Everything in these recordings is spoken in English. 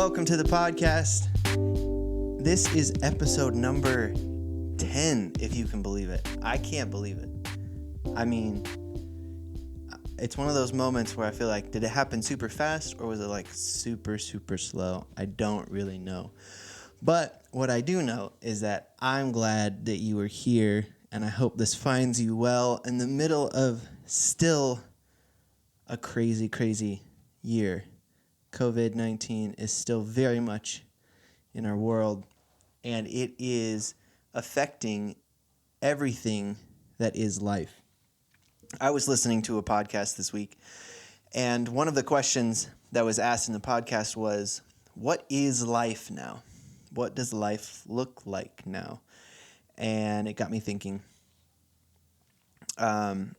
welcome to the podcast. This is episode number 10, if you can believe it. I can't believe it. I mean, it's one of those moments where I feel like, did it happen super fast or was it like super slow? I don't really know. But what I do know is that I'm glad that you are here, and I hope this finds you well in the middle of still a crazy year. COVID-19 is still very much in our world, and it is affecting everything that is life. I was listening to a podcast this week, and one of the questions that was asked in the podcast was, what is life now? What does life look like now? And it got me thinking. And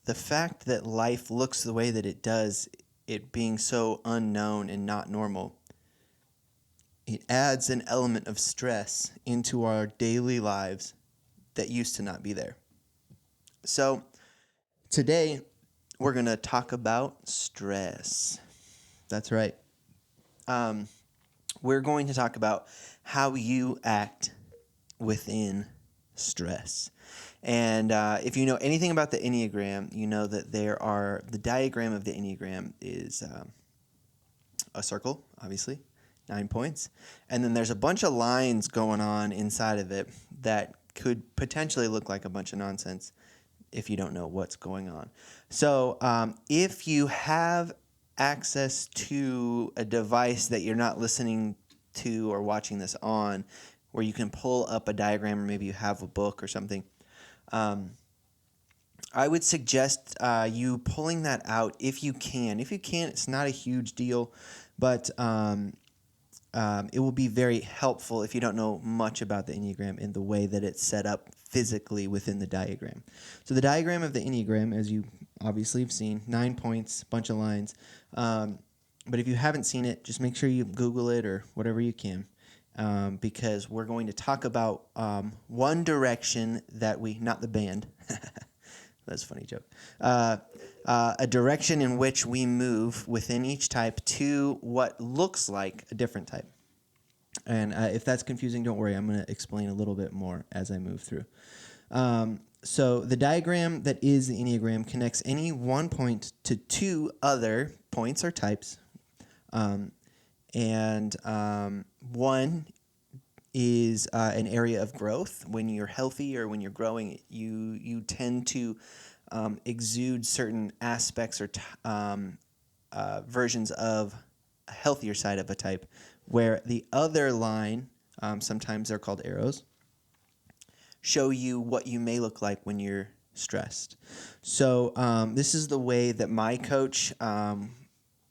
the fact that life looks the way that it does, it being so unknown and not normal, it adds an element of stress into our daily lives that used to not be there. So today we're going to talk about stress. That's right. We're going to talk about how you act within stress. And if you know anything about the Enneagram, you know that the diagram of the Enneagram is a circle, obviously, 9 points. And then there's a bunch of lines going on inside of it that could potentially look like a bunch of nonsense if you don't know what's going on. So if you have access to a device that you're not listening to or watching this on, where you can pull up a diagram, or maybe you have a book or something, I would suggest you pulling that out if you can. If you can't, it's not a huge deal, but it will be very helpful if you don't know much about the Enneagram in the way that it's set up physically within the diagram. So the diagram of the Enneagram, as you obviously have seen, 9 points, bunch of lines. But if you haven't seen it, just make sure you Google it or whatever you can. Because we're going to talk about one direction that not the band, that's a funny joke, a direction in which we move within each type to what looks like a different type. And if that's confusing, don't worry, I'm going to explain a little bit more as I move through. So the diagram that is the Enneagram connects any 1 point to 2 other points or types. One is an area of growth. When you're healthy or when you're growing, you tend to exude certain aspects or versions of a healthier side of a type, where the other line, sometimes they're called arrows, show you what you may look like when you're stressed. So this is the way that my coach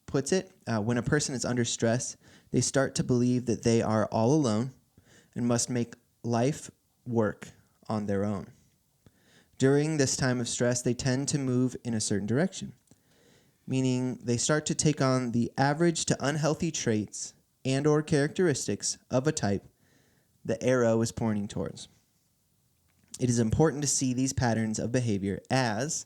puts it. When a person is under stress, they start to believe that they are all alone and must make life work on their own. During this time of stress, they tend to move in a certain direction, meaning they start to take on the average to unhealthy traits and or characteristics of a type the arrow is pointing towards. It is important to see these patterns of behavior as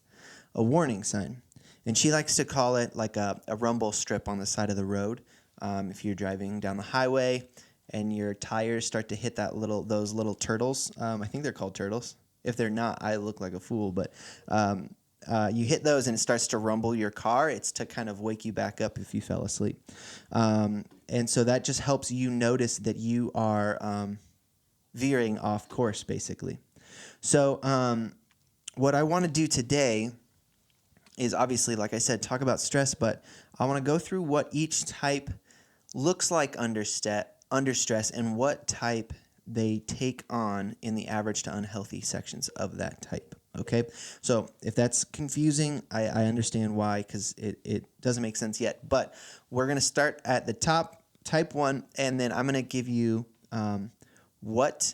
a warning sign. And she likes to call it like a rumble strip on the side of the road. If you're driving down the highway and your tires start to hit those little turtles, I think they're called turtles. If they're not, I look like a fool. But you hit those and it starts to rumble your car. It's to kind of wake you back up if you fell asleep. And so that just helps you notice that you are veering off course, basically. So what I want to do today is obviously, like I said, talk about stress, but I want to go through what each type looks like under stress and what type they take on in the average to unhealthy sections of that type. Okay? So if that's confusing, I understand why, because it doesn't make sense yet. But we're going to start at the top, type 1, and then I'm going to give you what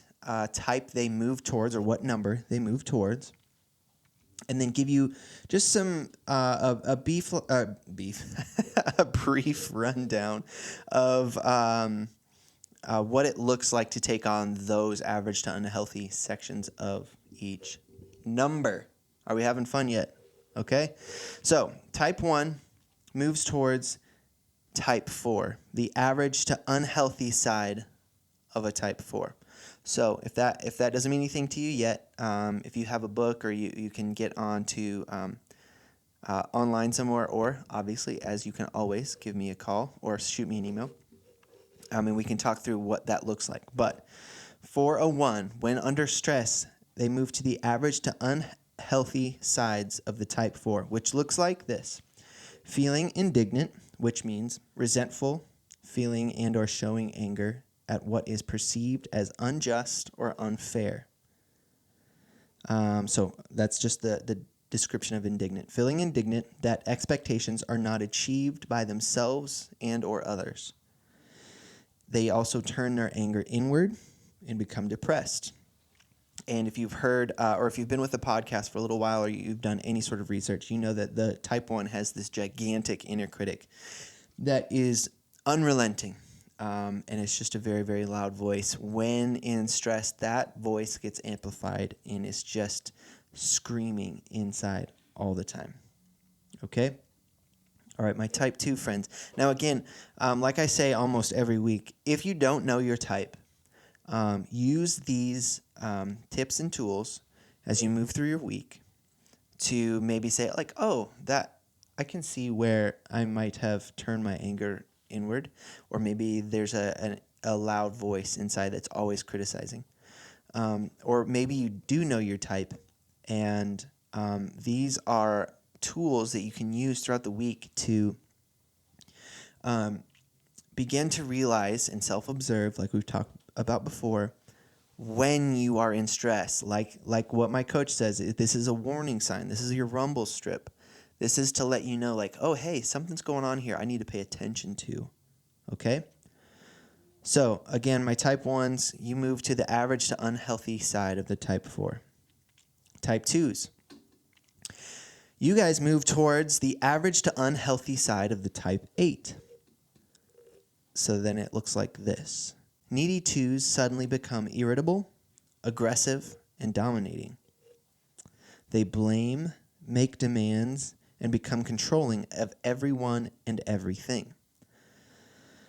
type they move towards or what number they move towards. And then give you just some a brief rundown of what it looks like to take on those average to unhealthy sections of each number. Are we having fun yet? Okay. So type 1 moves towards type 4, the average to unhealthy side of a type 4. So if that doesn't mean anything to you yet, if you have a book, or you can get on to online somewhere, or obviously, as you can always, give me a call or shoot me an email, and we can talk through what that looks like. But for a 1, when under stress, they move to the average to unhealthy sides of the type 4, which looks like this: feeling indignant, which means resentful, feeling and or showing anger at what is perceived as unjust or unfair. So that's just the description of indignant. Feeling indignant that expectations are not achieved by themselves and or others. They also turn their anger inward and become depressed. And if you've heard, or if you've been with the podcast for a little while, or you've done any sort of research, you know that the type 1 has this gigantic inner critic that is unrelenting. And it's just a very, very loud voice. When in stress, that voice gets amplified and is just screaming inside all the time. Okay? All right, my type 2 friends. Now, again, like I say almost every week, if you don't know your type, use these tips and tools as you move through your week to maybe say, like, oh, that I can see where I might have turned my anger inward, or maybe there's a loud voice inside that's always criticizing. Or maybe you do know your type, and these are tools that you can use throughout the week to begin to realize and self-observe, like we've talked about before, when you are in stress. Like what my coach says, this is a warning sign. This is your rumble strip. This is to let you know, like, oh, hey, something's going on here I need to pay attention to. Okay? So, again, my type 1s, you move to the average to unhealthy side of the type 4. Type 2s, you guys move towards the average to unhealthy side of the type 8. So then it looks like this. Needy 2s suddenly become irritable, aggressive, and dominating. They blame, make demands, and become controlling of everyone and everything.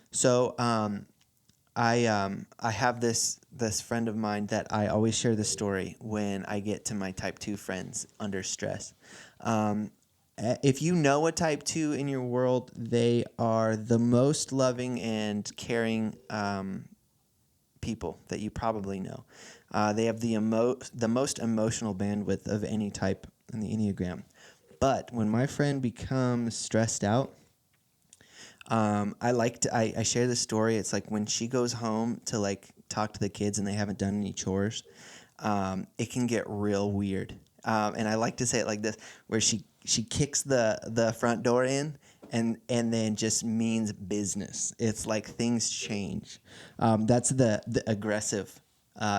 So I have this friend of mine that I always share this story when I get to my type 2 friends under stress. If you know a type 2 in your world, they are the most loving and caring people that you probably know. They have the most emotional bandwidth of any type in the Enneagram. But when my friend becomes stressed out, I share this story. It's like when she goes home to like talk to the kids and they haven't done any chores, it can get real weird. And I like to say it like this, where she kicks the front door in and then just means business. It's like things change. That's the aggressive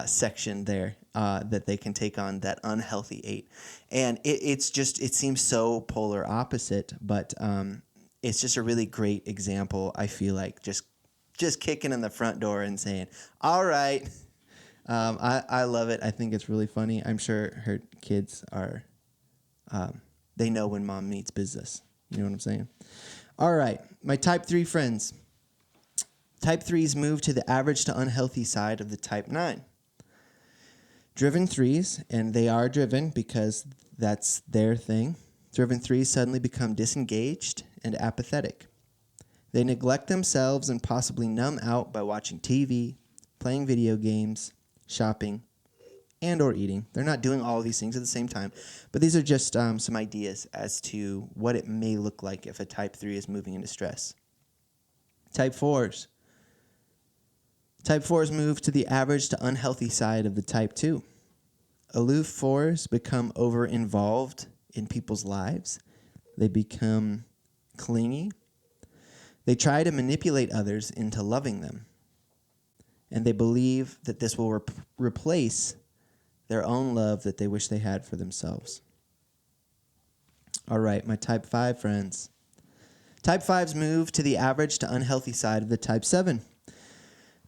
section there that they can take on, that unhealthy 8. And it seems so polar opposite, but it's just a really great example, I feel like, just kicking in the front door and saying, all right. I love it. I think it's really funny. I'm sure her kids are, they know when mom means business. You know what I'm saying? All right. My type 3 friends. Type 3s move to the average to unhealthy side of the type 9. Driven 3s, and they are driven because that's their thing. Driven 3s suddenly become disengaged and apathetic. They neglect themselves and possibly numb out by watching TV, playing video games, shopping, and or eating. They're not doing all of these things at the same time, but these are just some ideas as to what it may look like if a type 3 is moving into stress. Type 4s. Type 4s move to the average to unhealthy side of the type 2. Aloof 4s become over-involved in people's lives. They become clingy. They try to manipulate others into loving them. And they believe that this will replace their own love that they wish they had for themselves. All right, my type 5 friends. Type 5s move to the average to unhealthy side of the type 7.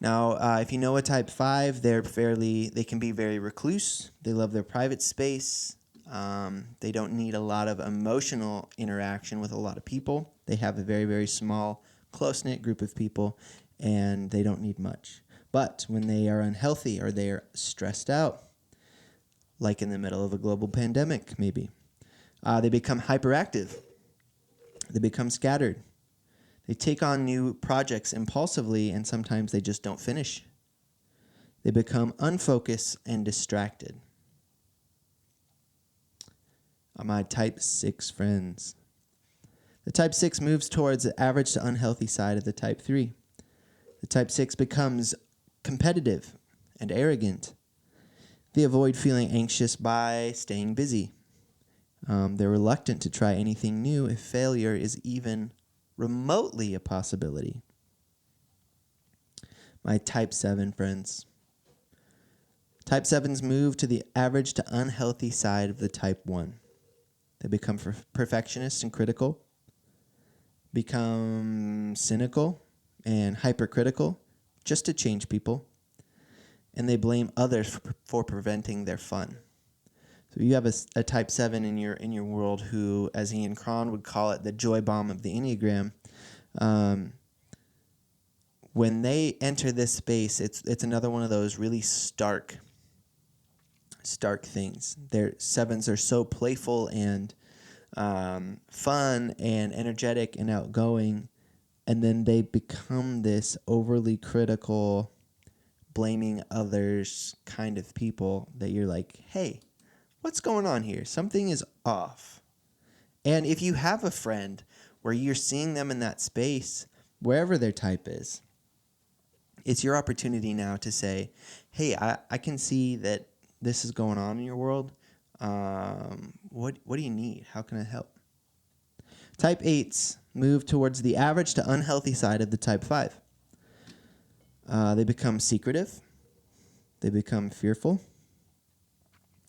Now, if you know a type 5, they can be very recluse. They love their private space. They don't need a lot of emotional interaction with a lot of people. They have a very, very small, close-knit group of people, and they don't need much. But when they are unhealthy or they are stressed out, like in the middle of a global pandemic maybe, they become hyperactive. They become scattered. They take on new projects impulsively, and sometimes they just don't finish. They become unfocused and distracted. My type 6 friends. The type 6 moves towards the average to unhealthy side of the type 3. The type 6 becomes competitive and arrogant. They avoid feeling anxious by staying busy. They're reluctant to try anything new if failure is even remotely a possibility. My type 7 friends. Type 7s move to the average to unhealthy side of the type 1. They become perfectionist and critical, become cynical and hypercritical just to change people, and they blame others for preventing their fun. So you have a type 7 in your world who, as Ian Cron would call it, the joy bomb of the Enneagram. When they enter this space, it's another one of those really stark things. Their 7s are so playful and fun and energetic and outgoing, and then they become this overly critical, blaming others kind of people that you're like, hey, what's going on here? Something is off. And if you have a friend where you're seeing them in that space, wherever their type is, it's your opportunity now to say, hey, I can see that this is going on in your world. What do you need? How can I help? Type 8s move towards the average to unhealthy side of the type 5. They become secretive. They become fearful.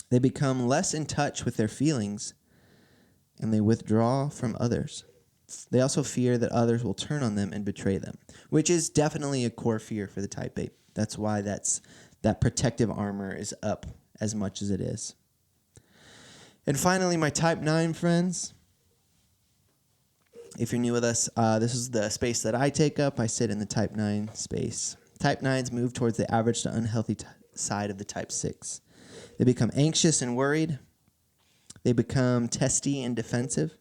They become less in touch with their feelings, and they withdraw from others. They also fear that others will turn on them and betray them, which is definitely a core fear for the type 8. That's why that protective armor is up as much as it is. And finally, my type 9 friends. If you're new with us, this is the space that I take up. I sit in the type 9 space. Type 9s move towards the average to unhealthy side of the type 6. They become anxious and worried. They become testy and defensive.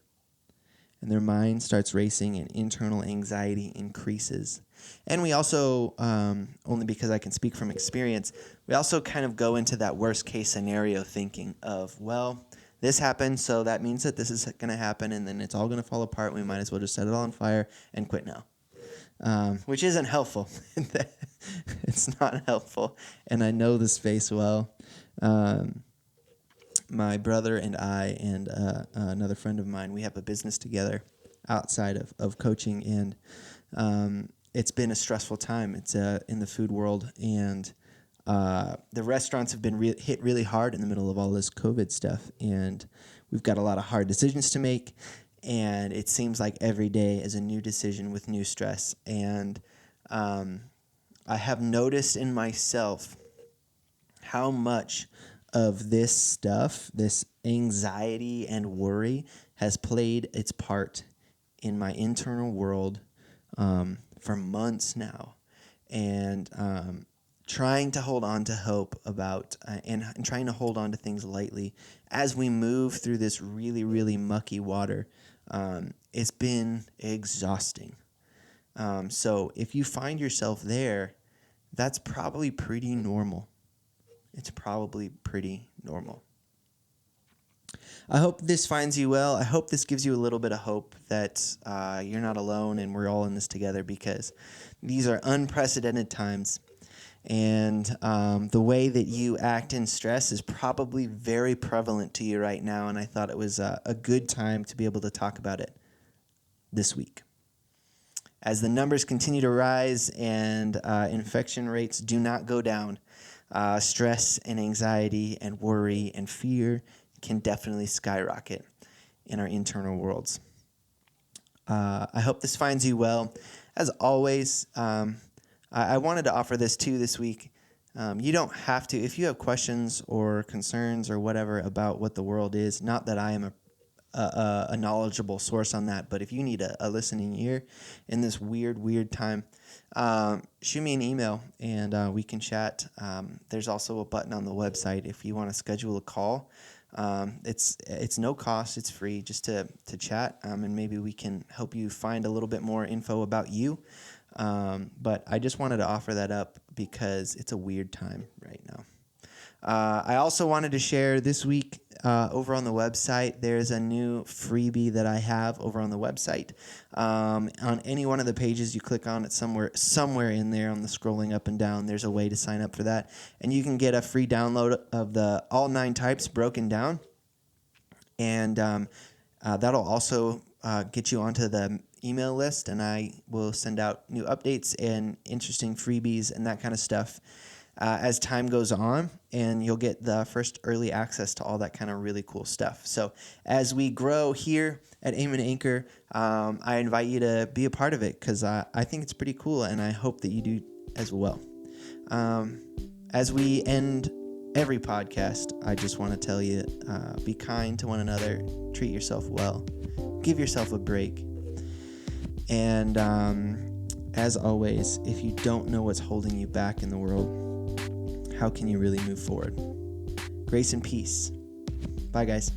And their mind starts racing and internal anxiety increases. And we also, only because I can speak from experience, we also kind of go into that worst case scenario thinking of, well, this happened, so that means that this is going to happen, and then it's all going to fall apart. We might as well just set it all on fire and quit now, which isn't helpful. It's not helpful, and I know the space well. My brother and I and another friend of mine, we have a business together outside of coaching, and it's been a stressful time. It's in the food world, and the restaurants have been hit really hard in the middle of all this COVID stuff, and we've got a lot of hard decisions to make, and it seems like every day is a new decision with new stress. And I have noticed in myself how much of this stuff, this anxiety and worry, has played its part in my internal world for months now. And trying to hold on to hope about and trying to hold on to things lightly as we move through this really, really mucky water. It's been exhausting. So if you find yourself there, that's probably pretty normal. It's probably pretty normal. I hope this finds you well. I hope this gives you a little bit of hope that you're not alone and we're all in this together, because these are unprecedented times. And the way that you act in stress is probably very prevalent to you right now. And I thought it was a good time to be able to talk about it this week. As the numbers continue to rise and infection rates do not go down, stress and anxiety and worry and fear can definitely skyrocket in our internal worlds. I hope this finds you well. As always, I wanted to offer this too this week. You don't have to, if you have questions or concerns or whatever about what the world is, not that I am a knowledgeable source on that. But if you need a listening ear in this weird time, shoot me an email and we can chat. There's also a button on the website if you want to schedule a call. It's no cost. It's free just to chat, and maybe we can help you find a little bit more info about you. But I just wanted to offer that up because it's a weird time right now. I also wanted to share this week over on the website, there's a new freebie that I have over on the website. On any one of the pages you click on, it's somewhere in there on the scrolling up and down, there's a way to sign up for that. And you can get a free download of the all 9 types broken down. And that'll also get you onto the email list, and I will send out new updates and interesting freebies and that kind of stuff as time goes on, and you'll get the first early access to all that kind of really cool stuff. So as we grow here at Aim and Anchor, I invite you to be a part of it because I think it's pretty cool, and I hope that you do as well. As we end every podcast, I just want to tell you, be kind to one another, treat yourself well, give yourself a break. And as always, if you don't know what's holding you back in the world, how can you really move forward? Grace and peace. Bye, guys.